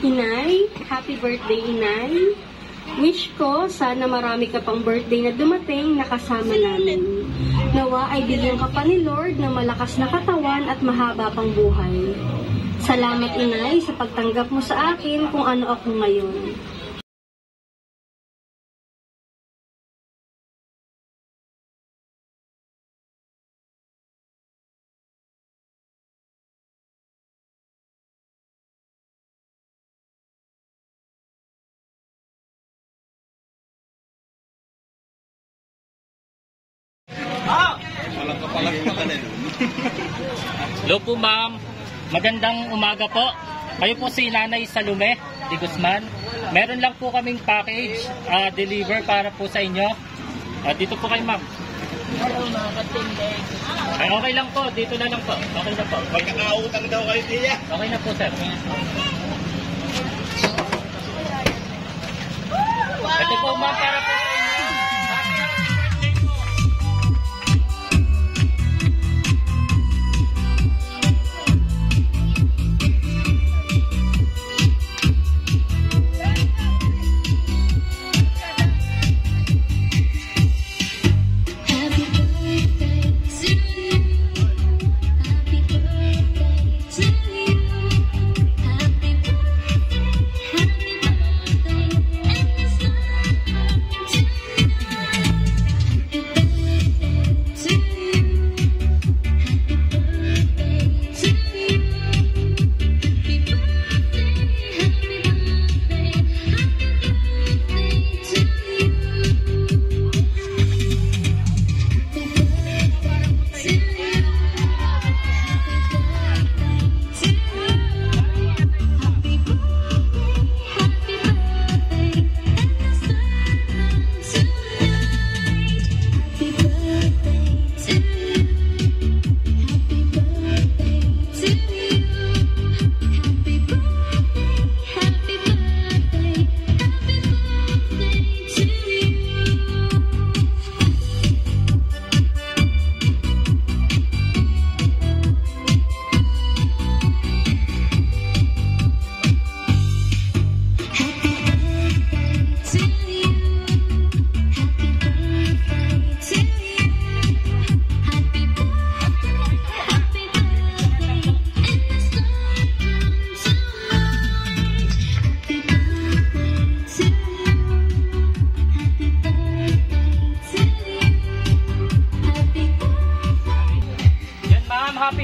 Inay, happy birthday, Inay. Wish ko, sana marami ka pang birthday na dumating na kasama namin. Nawa ay bigyan ka pa ni Lord na malakas na katawan at mahaba pang buhay. Salamat, Inay, sa pagtanggap mo sa akin kung ano ako ngayon. Hello po ma'am, magandang umaga po. Kayo po si Nanay Salome de Guzman. Meron lang po kaming package deliver para po sa inyo. Dito po kayo ma'am. Okay lang po, dito na lang po. Okay na po. Magkakautang daw kayo diya. Okay na po sir. Ito po ma'am para po sa inyo.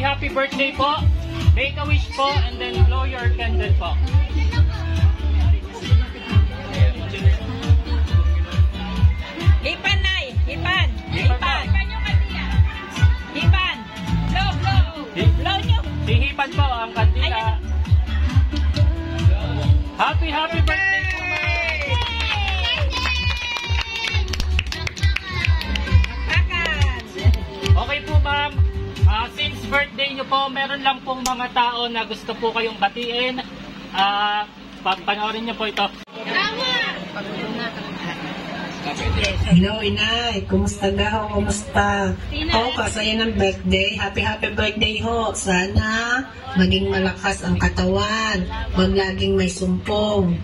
Happy birthday po. Make a wish po and then blow your candle po. Hipan, Nay! Hipan! Hipan! Hipan! Blow! Blow nyo! Hihipan po ang kandila. Happy birthday po ma'am! Okay po ma'am. Since birthday nyo po, meron lang pong mga tao na gusto po kayong batiin. Panoorin nyo po ito. Hello, Inay. Kumusta ga ho? Kumusta? Kasaya ng birthday. Happy birthday ho. Sana maging malakas ang katawan. Huwag laging may sumpong.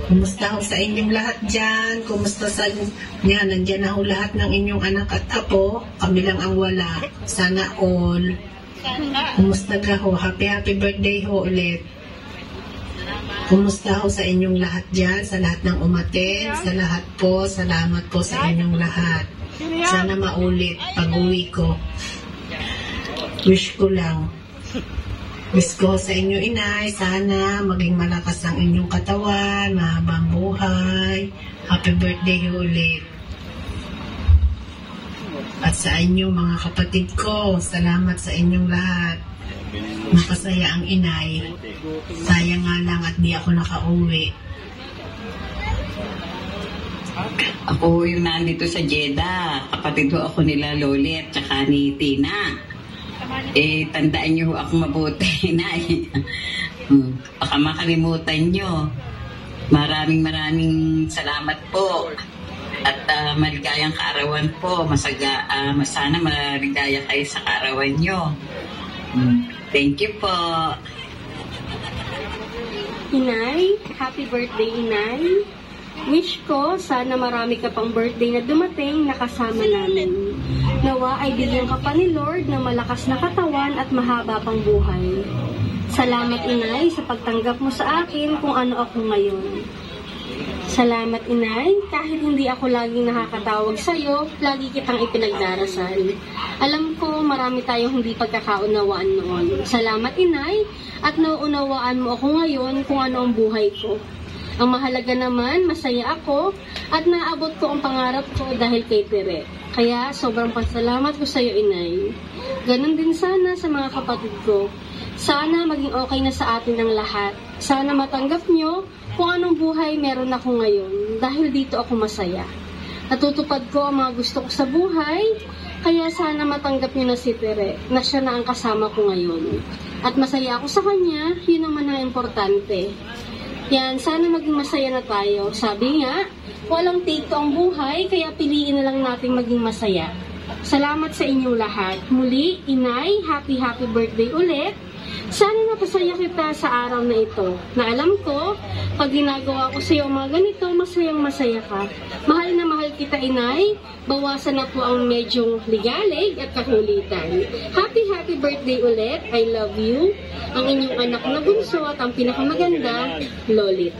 Kumusta ho sa inyong lahat dyan? Kumusta sa yan? Nandyan na ho lahat ng inyong anak at apo. Kami lang ang wala. Sana all. Kumusta ga ho? Happy birthday ho ulit. Kumusta ho sa inyong lahat dyan? Sa lahat ng umaten? Sa lahat po. Salamat po sa inyong lahat. Sana maulit pag-uwi ko. Wish ko lang. Wish ko sa inyo, Inay, sana maging malakas ang inyong katawan, mahabang buhay. Happy birthday ulit. At sa inyo, mga kapatid ko, salamat sa inyong lahat. Napasaya ang Inay. Sayang nga lang at di ako nakauwi. Ako yung nandito sa Jeddah. Kapatid ko ako nila Loli at saka ni Tina. Tandaan nyo ako mabuti na baka makalimutan nyo. Maraming salamat po at maligayang kaarawan po. Sana maligaya kayo sa kaarawan nyo. Thank you po. Inay, happy birthday, Inay. Wish ko, sana marami ka pang birthday na dumating na kasama namin. Nawa ay bigyan ka pa ni Lord na malakas na katawan at mahaba pang buhay. Salamat, Inay, sa pagtanggap mo sa akin kung ano ako ngayon. Salamat, Inay, kahit hindi ako laging nakakatawag sa'yo, lagi kitang ipinagdarasal. Alam ko, marami tayong hindi pagkakaunawaan noon. Salamat, Inay, at nauunawaan mo ako ngayon kung ano ang buhay ko. Ang mahalaga naman, masaya ako at naabot ko ang pangarap ko dahil kay Tere. Kaya sobrang pasalamat ko sa iyo, Inay. Ganon din sana sa mga kapatid ko. Sana maging okay na sa atin ang lahat. Sana matanggap nyo kung anong buhay meron ako ngayon dahil dito ako masaya. Natutupad ko ang mga gusto ko sa buhay, kaya sana matanggap nyo na si Tere na siya na ang kasama ko ngayon. At masaya ako sa kanya, yun naman ang importante. Yan, sana maging masaya na tayo. Sabi nga, walang take to ang buhay, kaya piliin na lang natin maging masaya. Salamat sa inyong lahat. Muli, Inay, happy birthday ulit. Sana napasaya kita sa araw na ito. Na alam ko, pag ginagawa ko sa iyo mga ganito, masayang masaya ka. Mahal na mahal kita, Inay. Bawasan na po ang medyong ligalig at kakulitan. Happy birthday ulit. I love you. Ang inyong anak na bunso at ang pinakamaganda, Lolit.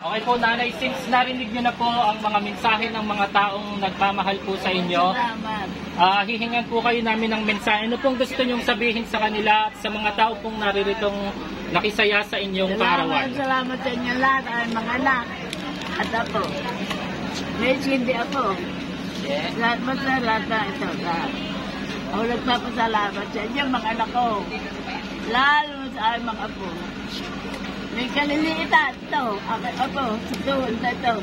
Okay po, Nanay, since narinig niyo na po ang mga mensahe ng mga taong nagmamahal po sa inyo, hihingan po kayo namin ng mensahe. Ano pong gusto nyong sabihin sa kanila at sa mga tao pong nariritong nakisaya sa inyong kaarawan? Salamat sa inyo lahat, ay mga anak. At ako, may hindi ako. Lahat na ito. Ako nagpapasalamat sa inyo, mga anak ko. Lalo sa ay mga apo. May kaliliitan ito. Ako, doon na ito.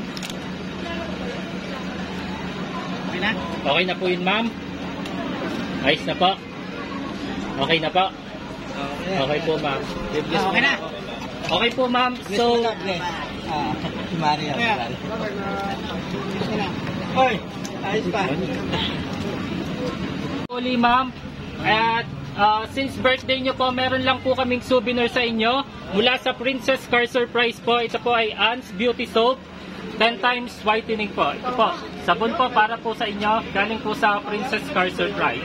Okay na po yun, ma'am? Ayos na po? Okay na po? Okay po, ma'am. Okay na. Okay po, ma'am. So, Si Maria. Hoy, ayos pa. Uli, ma'am. At since birthday nyo po, meron lang po kaming souvenir sa inyo. Mula sa Princess Car Surprise po. Ito po ay Ann's Beauty Soap. 10 times whitening po. Ito po. Sabon po para po sa inyo. Galing po sa Princess Car Surprise.